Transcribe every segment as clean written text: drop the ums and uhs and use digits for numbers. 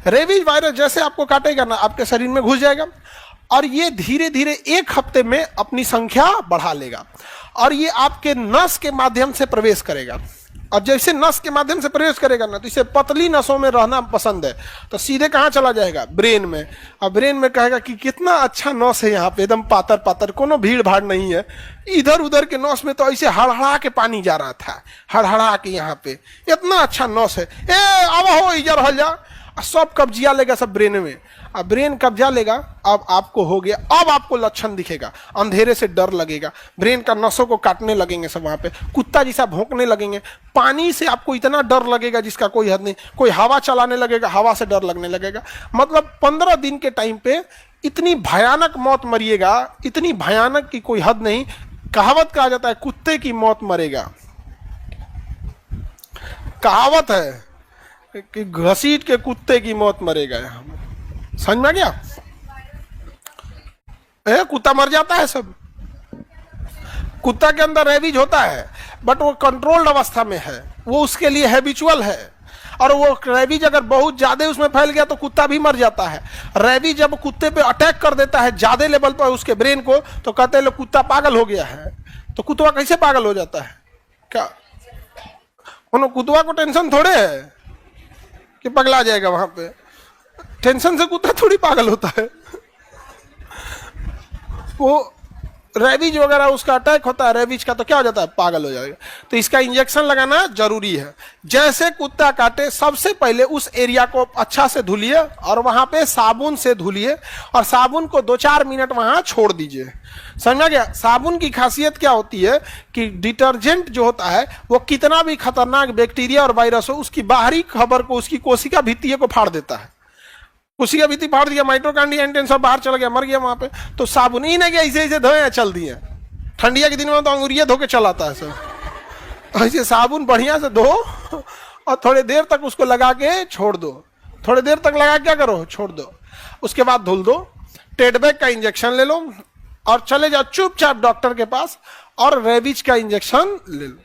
Rabies virus जैसे आपको काटेगा ना, आपके शरीर में घुस जाएगा और ये धीरे धीरे 1 हफ्ते में अपनी संख्या बढ़ा लेगा और ये आपके नस के माध्यम से प्रवेश करेगा। और जैसे नस के माध्यम से प्रवेश करेगा ना, तो इसे पतली नसों में रहना पसंद है, तो सीधे कहाँ चला जाएगा? ब्रेन में। और ब्रेन में कहेगा कि कितना अच्छा नस है यहाँ पे, एकदम पातर पातर, कोनो भीड़ भाड़ नहीं है। इधर उधर के नस में तो ऐसे हड़हड़ा के पानी जा रहा था, हड़हड़ा के यहाँ पे इतना अच्छा नस है। ए अब हो इधर हल जा, सब कब्जिया लेगा सब ब्रेन में। अब ब्रेन कब्जा लेगा, अब आपको हो गया, अब आपको लक्षण दिखेगा, अंधेरे से डर लगेगा, ब्रेन का नसों को काटने लगेंगे सब, वहां पे कुत्ता जैसा भौंकने लगेंगे, पानी से आपको इतना डर लगेगा जिसका कोई हद नहीं, कोई हवा चलाने लगेगा, हवा से डर लगने लगेगा। मतलब 15 दिन के टाइम पे इतनी भयानक मौत मरिएगा, इतनी भयानक की कोई हद नहीं। कहावत कहा जाता है कुत्ते की मौत मरेगा, कहावत है कि घसीट के कुत्ते की मौत मरेगा। समझ में आ गया? कुत्ता मर जाता है सब, कुत्ता के अंदर रेबीज होता है बट वो कंट्रोल्ड अवस्था में है, वो उसके लिए हैबिचुअल है। और वो रेबीज अगर बहुत ज्यादा उसमें फैल गया तो कुत्ता भी मर जाता है। रेबीज जब कुत्ते पे अटैक कर देता है ज्यादा लेवल पर उसके ब्रेन को, तो कहते हैं लोग कुत्ता पागल हो गया है। तो कुत्ता कैसे पागल हो जाता है? क्या कुत्ता को टेंशन थोड़े है कि पगला जाएगा? वहां पे टेंशन से कुत्ता थोड़ी पागल होता है। वो रेबीज वगैरह उसका अटैक होता है रेबीज का, तो क्या हो जाता है? पागल हो जाएगा। तो इसका इंजेक्शन लगाना जरूरी है। जैसे कुत्ता काटे सबसे पहले उस एरिया को अच्छा से धुलिए और वहां पे साबुन से धुलिए और साबुन को 2-4 मिनट वहां छोड़ दीजिए। समझ गया? साबुन की खासियत क्या होती है कि डिटर्जेंट जो होता है वो कितना भी खतरनाक बैक्टीरिया और वायरस हो, उसकी बाहरी खबर को, उसकी कोशिका भित्ति को फाड़ देता है। कोशिका भित्ति फाड़ दिया, माइटोकांड्रिया एंटेन सब बाहर चला गया, मर गया वहां पे। तो साबुन ही नहीं, ऐसे ऐसे धोए चल दिए। ठंडिया के दिन में तो अंगुरिया धो के चलाता है सब। ऐसे साबुन बढ़िया से धो और थोड़ी देर तक उसको लगा के छोड़ दो। थोड़ी देर तक लगा क्या करो? छोड़ दो। उसके बाद धुल दो, टेडबैक का इंजेक्शन ले लो और चले जाओ चुपचाप डॉक्टर के पास और रेबीज का इंजेक्शन ले लो।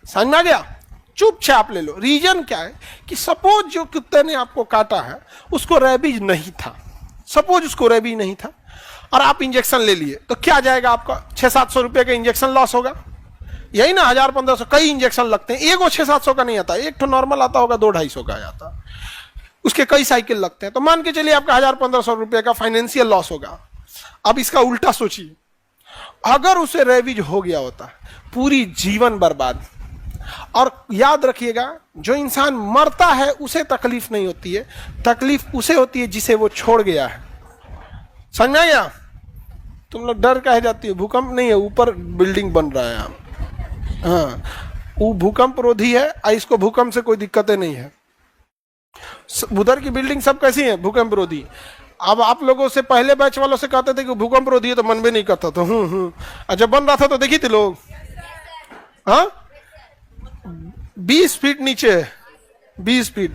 समझ में आ गया? चुपचाप ले लो। रीजन क्या है कि सपोज जो कुत्ते ने आपको काटा है उसको रेबीज नहीं था, सपोज उसको रेबीज नहीं था और आप इंजेक्शन ले लिए, तो क्या जाएगा आपका? 600-700 रुपए का इंजेक्शन लॉस होगा। यही ना, 1000-1500 कई इंजेक्शन लगते हैं, एगो 600-700 का नहीं आता, एक तो नॉर्मल आता होगा 200-250 का आता, उसके कई साइकिल लगते हैं। तो मान के चलिए आपका 1000-1500 रुपए का फाइनेंशियल लॉस होगा। अब इसका उल्टा सोचिए, अगर उसे रेबीज हो गया होता, पूरी जीवन बर्बाद। और याद रखिएगा, जो इंसान मरता है उसे तकलीफ नहीं होती है, तकलीफ उसे होती है जिसे वो छोड़ गया है। समझ में आ गया? तुम लोग डर काहे जाती हो? भूकंप नहीं है, ऊपर बिल्डिंग बन रहा है। हाँ, वो भूकंप रोधी है, इसको भूकंप से कोई दिक्कतें नहीं है। उधर की बिल्डिंग सब कैसी है? भूकंप रोधी। अब आप लोगों से पहले बैच वालों से कहते थे कि भूकंप रोधी है तो मन भी नहीं करता था। जब बन रहा था तो देखी थी लोग, हाँ 20 फीट नीचे, 20 फीट।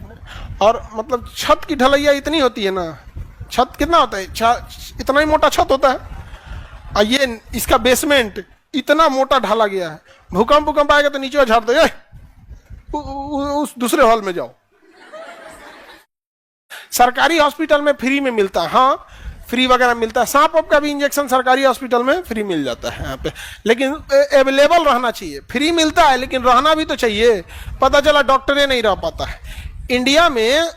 और मतलब छत की ढलैया इतनी होती है ना, छत कितना होता है? इतना ही मोटा छत होता है और ये इसका बेसमेंट इतना मोटा ढाला गया है। भूकंप आएगा तो नीचे झाड़ दे, उस दूसरे हॉल में जाओ। सरकारी हॉस्पिटल में फ्री में मिलता है, हाँ फ्री वगैरह मिलता है। सांप का भी इंजेक्शन सरकारी हॉस्पिटल में फ्री मिल जाता है यहाँ पे, लेकिन अवेलेबल रहना चाहिए। फ्री मिलता है लेकिन रहना भी तो चाहिए। पता चला डॉक्टर नहीं रह पाता है। इंडिया में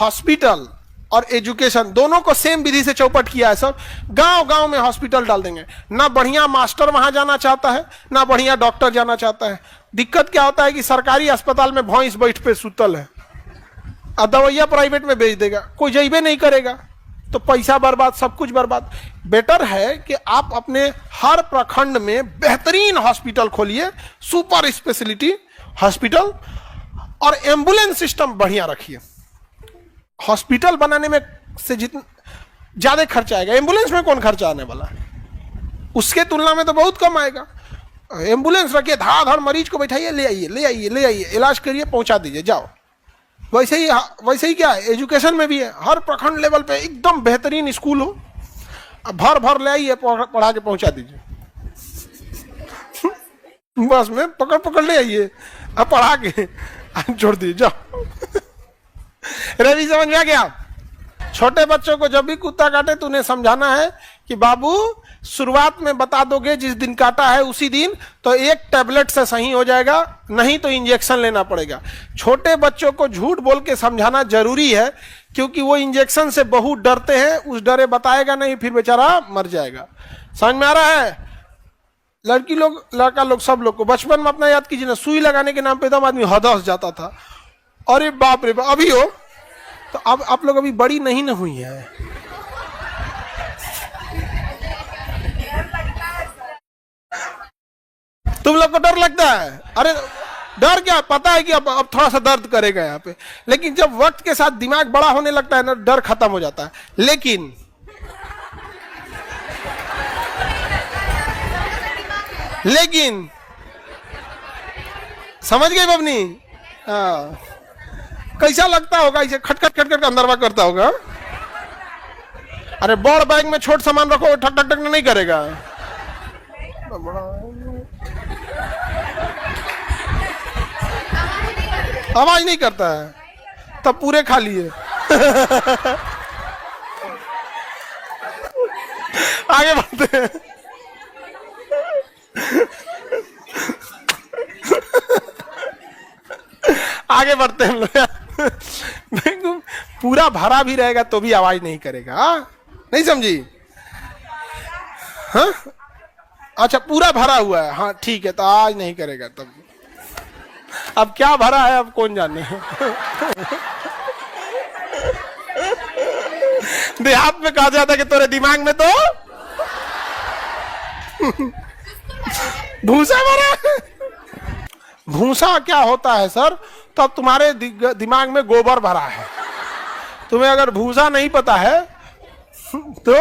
हॉस्पिटल और एजुकेशन दोनों को सेम विधि से चौपट किया है सब। गांव गांव में हॉस्पिटल डाल देंगे, ना बढ़िया मास्टर वहां जाना चाहता है ना बढ़िया डॉक्टर जाना चाहता है। दिक्कत क्या होता है कि सरकारी अस्पताल में भैंस बैठ पे सुतल है और दवाइयां प्राइवेट में बेच देगा, कोई जइबे नहीं करेगा, तो पैसा बर्बाद, सब कुछ बर्बाद। बेटर है कि आप अपने हर प्रखंड में बेहतरीन हॉस्पिटल खोलिए, सुपर स्पेशलिटी हॉस्पिटल, और एम्बुलेंस सिस्टम बढ़िया रखिए। हॉस्पिटल बनाने में से जितना ज्यादा खर्चा आएगा, एम्बुलेंस में कौन खर्चा आने वाला है? उसके तुलना में तो बहुत कम आएगा। एम्बुलेंस रखिए, धाड़ मरीज को बैठाइए, ले आइए, इलाज करिए, पहुंचा दीजिए, जाओ। वैसे ही क्या है, एजुकेशन में भी है। हर प्रखंड लेवल पे एकदम बेहतरीन स्कूल हो, भर ले आइए, पढ़ा के पहुंचा दीजिए। बस में पकड़ ले आइए, अब पढ़ा के छोड़ दीजिए, जाओ। रवि समझ में आ गया? छोटे बच्चों को जब भी कुत्ता काटे तो उन्हें समझाना है कि बाबू शुरुआत में बता दोगे जिस दिन काटा है उसी दिन, तो एक टैबलेट से सही हो जाएगा, नहीं तो इंजेक्शन लेना पड़ेगा। छोटे बच्चों को झूठ बोल के समझाना जरूरी है, क्योंकि वो इंजेक्शन से बहुत डरते हैं, उस डरे बताएगा नहीं, फिर बेचारा मर जाएगा। समझ में आ रहा है? लड़की लोग, लड़का लोग, सब लोग को बचपन में अपना याद कीजिए ना, सुई लगाने के नाम पे एकदम आदमी हदस जाता था, अरे बाप रे बाप। अभी हो तो अब आप लोग अभी बड़ी नहीं न हुई है। तुम लोग को डर लगता है? अरे डर क्या, पता है कि अब थोड़ा सा दर्द करेगा यहाँ पे, लेकिन जब वक्त के साथ दिमाग बड़ा होने लगता है ना, डर खत्म हो जाता है। लेकिन समझ गए बबनी? हाँ, कैसा लगता होगा? इसे खटखट खटखट अंदरवा करता होगा। अरे बड़ बैग में छोट सामान रखो, ठक ठक ठक नहीं करेगा। आवाज नहीं करता है, तब पूरे खा लिए। आगे बढ़ते हैं। आगे बढ़ते हैं लोग। पूरा भरा भी रहेगा तो भी आवाज नहीं करेगा। नहीं समझी? हाँ, अच्छा पूरा भरा हुआ है, हाँ ठीक है, तो आज नहीं करेगा। तब अब क्या भरा है अब कौन जाने। देहात में कहा जाता है कि तेरे दिमाग में तो भूसा भरा। भूसा क्या होता है सर? तब तुम्हारे दिमाग में गोबर भरा है। तुम्हें अगर भूसा नहीं पता है तो